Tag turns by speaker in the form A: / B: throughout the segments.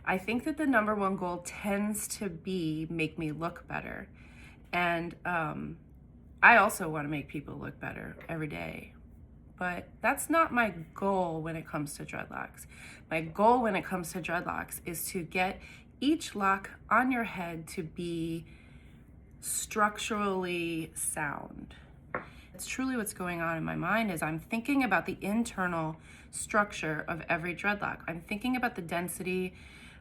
A: I think that the number one goal tends to be make me look better. And I also want to make people look better every day. But that's not my goal when it comes to dreadlocks. My goal when it comes to dreadlocks is to get each lock on your head to be structurally sound. It's truly what's going on in my mind is I'm thinking about the internal structure of every dreadlock. I'm thinking about the density,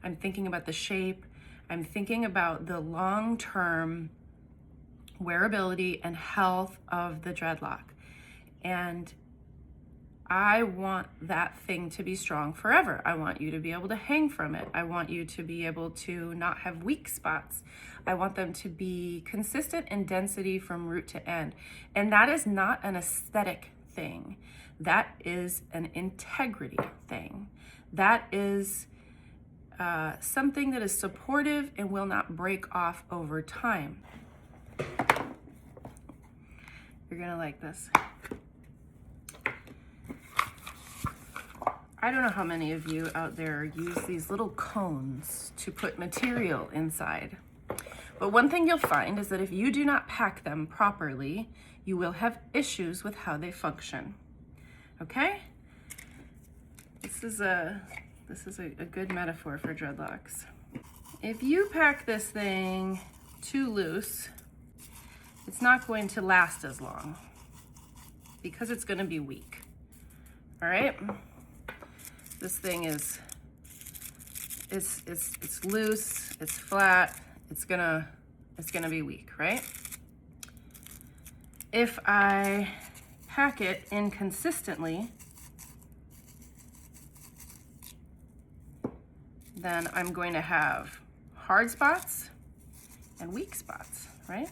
A: I'm thinking about the shape, I'm thinking about the long-term wearability and health of the dreadlock. And I want that thing to be strong forever. I want you to be able to hang from it. I want you to be able to not have weak spots. I want them to be consistent in density from root to end. And that is not an aesthetic thing. That is an integrity thing. That is something that is supportive and will not break off over time. You're gonna like this. I don't know how many of you out there use these little cones to put material inside. But one thing you'll find is that if you do not pack them properly, you will have issues with how they function. Okay? This is a good metaphor for dreadlocks. If you pack this thing too loose, it's not going to last as long because it's going to be weak. All right? This thing is it's loose, it's flat, it's gonna be weak, right? If I pack it inconsistently, then I'm going to have hard spots and weak spots, right?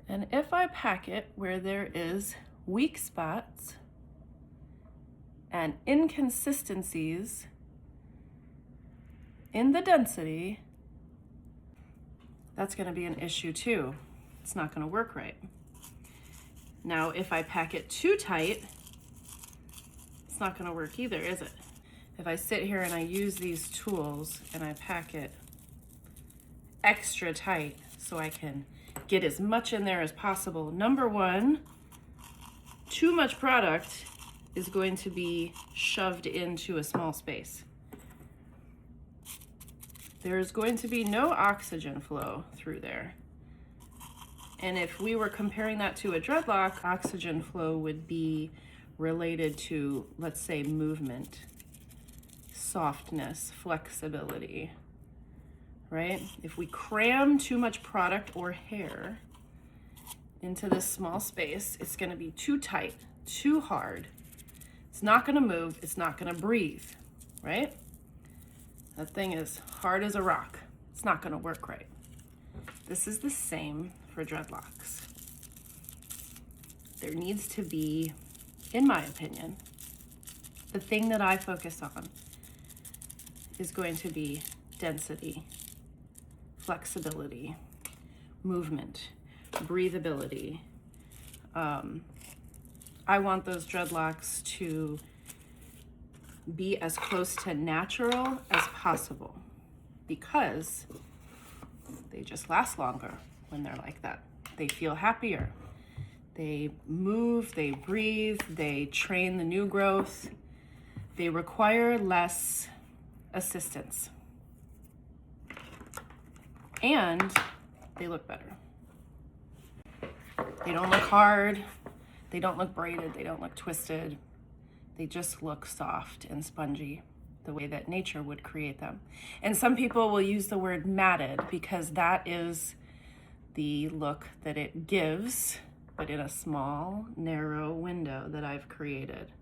A: And if I pack it where there is weak spots and inconsistencies in the density, that's going to be an issue too. It's not going to work right. Now, if I pack it too tight, it's not going to work either, is it? If I sit here and I use these tools and I pack it extra tight so I can get as much in there as possible, number one, too much product is going to be shoved into a small space. There is going to be no oxygen flow through there. And if we were comparing that to a dreadlock, oxygen flow would be related to, let's say, movement, softness, flexibility, right? If we cram too much product or hair into this small space, it's going to be too tight, too hard. It's not going to move. It's not going to breathe, right? That thing is hard as a rock. It's not going to work right. This is the same for dreadlocks. There needs to be, in my opinion, the thing that I focus on is going to be density, flexibility, movement, breathability. I want those dreadlocks to be as close to natural as possible because they just last longer when they're like that. They feel happier. They move, they breathe, they train the new growth. They require less assistance. And they look better. They don't look hard. They don't look braided. They don't look twisted. They just look soft and spongy, the way that nature would create them. And some people will use the word matted because that is the look that it gives, but in a small, narrow window that I've created.